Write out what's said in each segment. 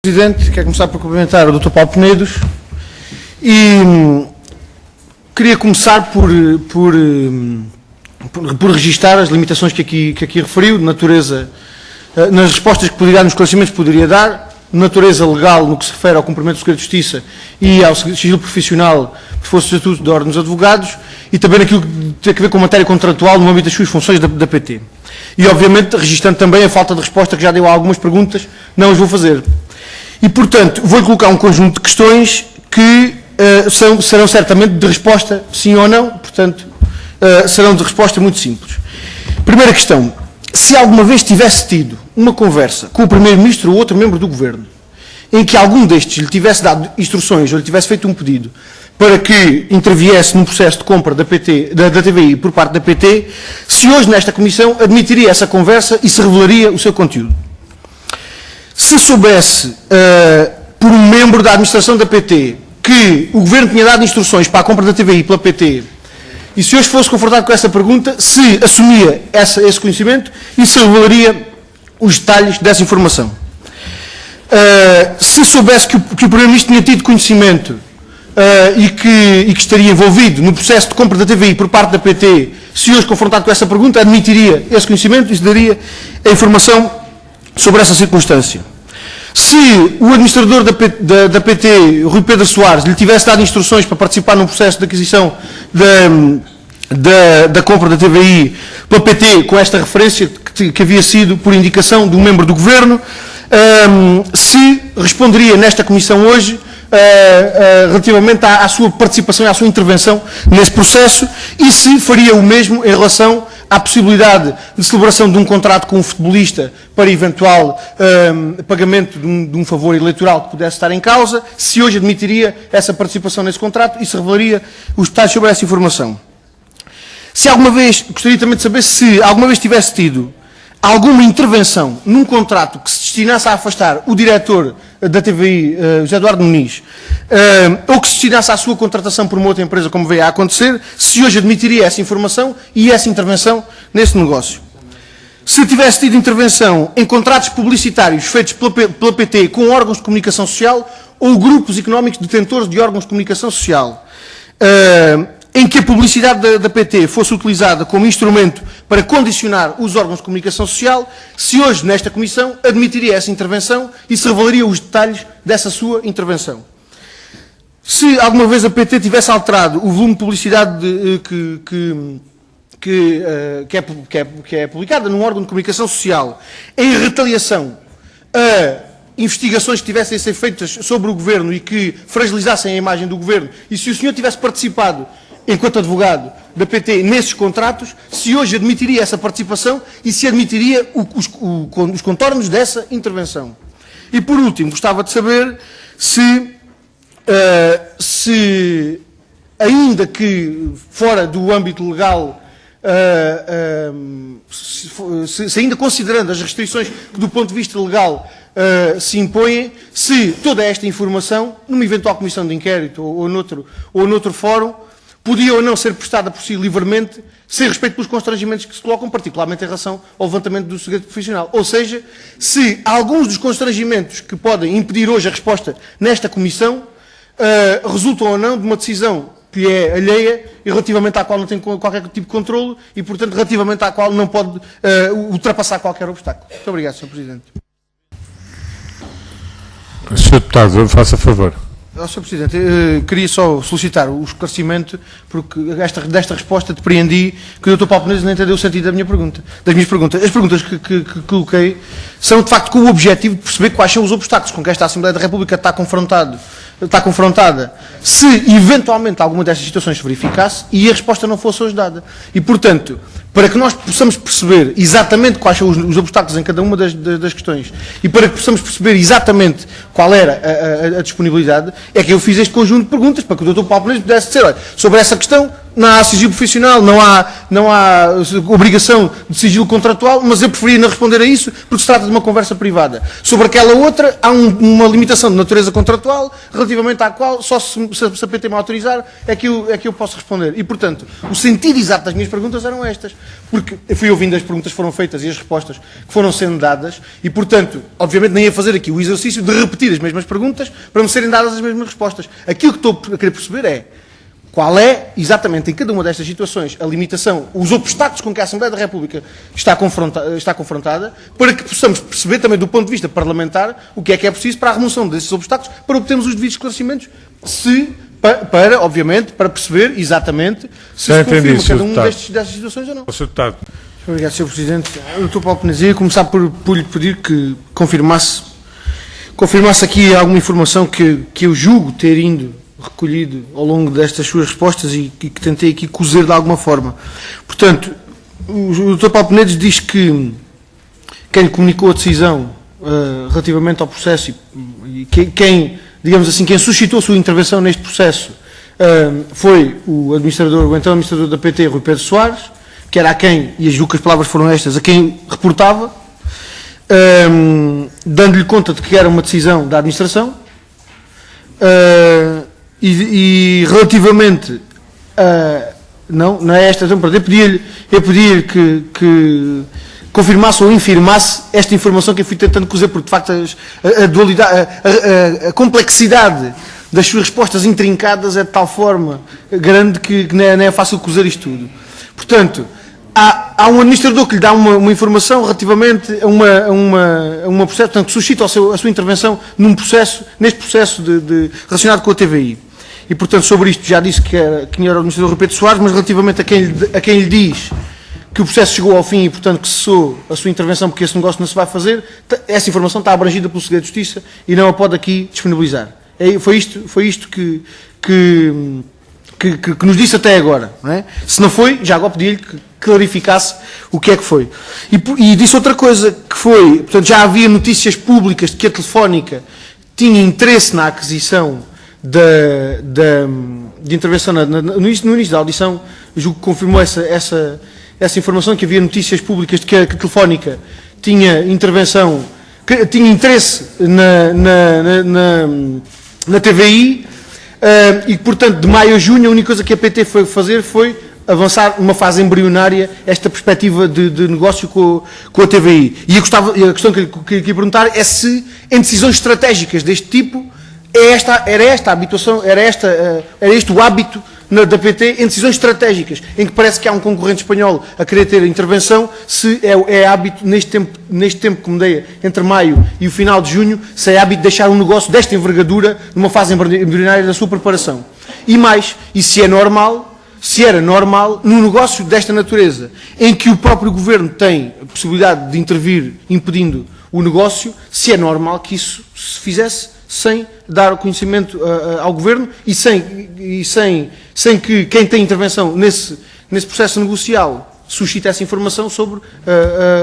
Presidente, quero começar por cumprimentar o Dr. Paulo Penedos e queria começar por registar as limitações que aqui referiu, de natureza, nas respostas que poderia dar, nos esclarecimentos que poderia dar, de natureza legal no que se refere ao cumprimento do segredo de justiça e ao sigilo profissional que fosse o Estatuto da Ordem dos Advogados e também naquilo que tem a ver com a matéria contratual no âmbito das suas funções da PT. E, obviamente, registrando também a falta de resposta que já deu a algumas perguntas, não as vou fazer. E, portanto, vou-lhe colocar um conjunto de questões que serão certamente de resposta sim ou não, portanto, serão de resposta muito simples. Primeira questão, se alguma vez tivesse tido uma conversa com o Primeiro-Ministro ou outro membro do Governo, em que algum destes lhe tivesse dado instruções ou lhe tivesse feito um pedido para que interviesse num processo de compra da TVI por parte da PT, se hoje nesta Comissão admitiria essa conversa e se revelaria o seu conteúdo. Se soubesse, por um membro da administração da PT, que o Governo tinha dado instruções para a compra da TVI pela PT, e se hoje fosse confrontado com essa pergunta, se assumia esse conhecimento e se revelaria os detalhes dessa informação. Se soubesse que o Primeiro-Ministro tinha tido conhecimento e que estaria envolvido no processo de compra da TVI por parte da PT, se hoje confrontado com essa pergunta, admitiria esse conhecimento e se daria a informação sobre essa circunstância. Se o administrador da PT, Rui Pedro Soares, lhe tivesse dado instruções para participar num processo de aquisição da compra da TVI pela PT, com esta referência que havia sido por indicação de um membro do Governo, se responderia nesta Comissão hoje relativamente à sua participação e à sua intervenção nesse processo e se faria o mesmo em relação à possibilidade de celebração de um contrato com um futebolista para eventual pagamento de um favor eleitoral que pudesse estar em causa, se hoje admitiria essa participação nesse contrato e se revelaria os detalhes sobre essa informação. Se alguma vez, gostaria também de saber se alguma vez tivesse tido alguma intervenção num contrato que se destinasse a afastar o diretor da TVI, José Eduardo Muniz, ou que se destinasse à sua contratação por uma outra empresa, como veio a acontecer, se hoje admitiria essa informação e essa intervenção nesse negócio. Se tivesse tido intervenção em contratos publicitários feitos pela PT com órgãos de comunicação social ou grupos económicos detentores de órgãos de comunicação social, em que a publicidade da PT fosse utilizada como instrumento para condicionar os órgãos de comunicação social, se hoje, nesta Comissão, admitiria essa intervenção e se revelaria os detalhes dessa sua intervenção. Se alguma vez a PT tivesse alterado o volume de publicidade que é publicada num órgão de comunicação social em retaliação a investigações que tivessem a ser feitas sobre o Governo e que fragilizassem a imagem do Governo, e se o senhor tivesse participado enquanto advogado da PT nesses contratos, se hoje admitiria essa participação e se admitiria os contornos dessa intervenção. E por último, gostava de saber se ainda que fora do âmbito legal, se ainda considerando as restrições que do ponto de vista legal se impõem, se toda esta informação, numa eventual comissão de inquérito ou noutro fórum, podia ou não ser prestada por si livremente, sem respeito pelos constrangimentos que se colocam, particularmente em relação ao levantamento do segredo profissional. Ou seja, se alguns dos constrangimentos que podem impedir hoje a resposta nesta Comissão resultam ou não de uma decisão que é alheia e relativamente à qual não tem qualquer tipo de controle e, portanto, relativamente à qual não pode ultrapassar qualquer obstáculo. Muito obrigado, Sr. Presidente. Sr. Deputado, faça favor. Sr. Presidente, queria só solicitar o esclarecimento, porque desta resposta depreendi que o Dr. Paulo Penedos não entendeu o sentido das minhas perguntas. As perguntas que coloquei são, de facto, com o objetivo de perceber quais são os obstáculos com que esta Assembleia da República está confrontada, se eventualmente alguma destas situações se verificasse e a resposta não fosse hoje dada. E, portanto, para que nós possamos perceber exatamente quais são os obstáculos em cada uma das questões e para que possamos perceber exatamente qual era a disponibilidade, é que eu fiz este conjunto de perguntas para que o Dr. Paulo Penedos pudesse dizer, olha, sobre essa questão não há sigilo profissional, não há obrigação de sigilo contratual, mas eu preferia não responder a isso porque se trata de uma conversa privada. Sobre aquela outra, há uma limitação de natureza contratual relativamente à qual só se a PT me autorizar é que eu posso responder. E, portanto, o sentido exato das minhas perguntas eram estas, porque eu fui ouvindo as perguntas que foram feitas e as respostas que foram sendo dadas e, portanto, obviamente nem ia fazer aqui o exercício de repetir as mesmas perguntas para me serem dadas as mesmas respostas. Aquilo que estou a querer perceber é qual é, exatamente, em cada uma destas situações, a limitação, os obstáculos com que a Assembleia da República está confrontada, para que possamos perceber também, do ponto de vista parlamentar, o que é preciso para a remoção desses obstáculos, para obtermos os devidos esclarecimentos, obviamente, para perceber exatamente se se confirma cada uma destas situações ou não. Sr. Deputado. Obrigado, Sr. Presidente. O Dr. Paulo Penazia, começar por lhe pedir que confirmasse aqui alguma informação que eu julgo ter recolhido ao longo destas suas respostas e que tentei aqui cozer de alguma forma. Portanto, o Dr. Paulo Penazia diz que quem lhe comunicou a decisão relativamente ao processo e quem, digamos assim, quem suscitou a sua intervenção neste processo foi o então administrador da PT, Rui Pedro Soares, que era a quem, e julgo que as palavras foram estas, a quem reportava, dando-lhe conta de que era uma decisão da administração, e relativamente não é esta, então, eu pedia-lhe que confirmasse ou infirmasse esta informação que eu fui tentando cozer, porque de facto a dualidade, a complexidade das suas respostas intrincadas é de tal forma grande que não é fácil cozer isto tudo. Portanto, há um administrador que lhe dá uma informação relativamente a uma processo, portanto, que suscita a sua intervenção neste processo relacionado com a TVI. E, portanto, sobre isto já disse quem era o administrador Rui Pedro Soares, mas relativamente a quem lhe diz que o processo chegou ao fim e, portanto, que cessou a sua intervenção porque esse negócio não se vai fazer, essa informação está abrangida pelo segredo de justiça e não a pode aqui disponibilizar. Foi isto que nos disse até agora. Não é? Se não foi, já agora pedi-lhe que clarificasse o que é que foi. E disse outra coisa, que foi, portanto, já havia notícias públicas de que a Telefónica tinha interesse na aquisição de intervenção no início da audição, julgo que confirmou essa informação, que havia notícias públicas de que a Telefónica tinha interesse na TVI, e, portanto, de maio a junho, a única coisa que a PT foi fazer foi avançar numa fase embrionária esta perspectiva de negócio com a TVI. E a questão que eu queria perguntar é se, em decisões estratégicas deste tipo, era este o hábito da PT em decisões estratégicas, em que parece que há um concorrente espanhol a querer ter intervenção, se é hábito, neste tempo que me dei entre maio e o final de junho, se é hábito deixar um negócio desta envergadura numa fase embrionária da sua preparação. E mais, se era normal, num negócio desta natureza, em que o próprio Governo tem a possibilidade de intervir impedindo o negócio, se é normal que isso se fizesse sem dar o conhecimento ao Governo e sem que quem tem intervenção nesse processo negocial suscite essa informação sobre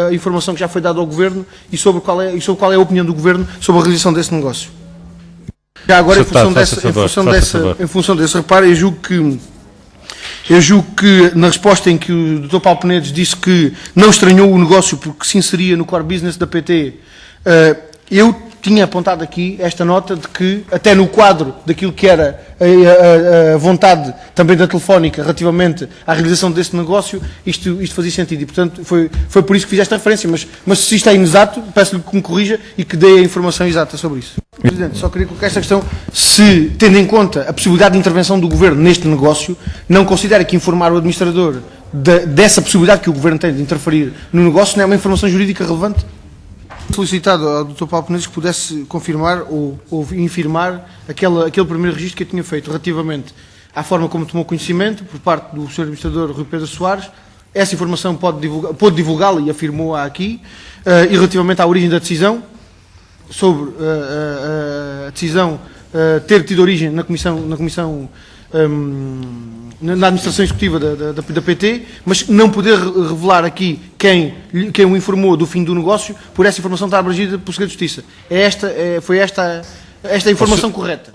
a informação que já foi dada ao Governo e sobre qual é a opinião do Governo sobre a realização desse negócio. Já agora, em função desse reparo, eu julgo que na resposta em que o Dr. Paulo Penedes disse que não estranhou o negócio porque se inseria no core business da PT, eu tinha apontado aqui esta nota de que, até no quadro daquilo que era a vontade também da Telefónica relativamente à realização desse negócio, isto fazia sentido. E, portanto, foi por isso que fiz esta referência. Mas se isto é inexato, peço-lhe que me corrija e que dê a informação exata sobre isso. Presidente, só queria colocar esta questão. Se, tendo em conta a possibilidade de intervenção do Governo neste negócio, não considera que informar o administrador dessa possibilidade que o Governo tem de interferir no negócio não é uma informação jurídica relevante? Solicitado ao Dr. Paulo Penazes que pudesse confirmar ou infirmar aquele primeiro registro que eu tinha feito relativamente à forma como tomou conhecimento por parte do Sr. Administrador Rui Pedro Soares. Essa informação pôde divulgá-la e afirmou-a aqui, e relativamente à origem da decisão, sobre a decisão ter tido origem na administração executiva da PT, mas não poder revelar aqui quem o informou do fim do negócio, por essa informação estar abrangida pelo segredo de justiça. Foi esta a informação correta.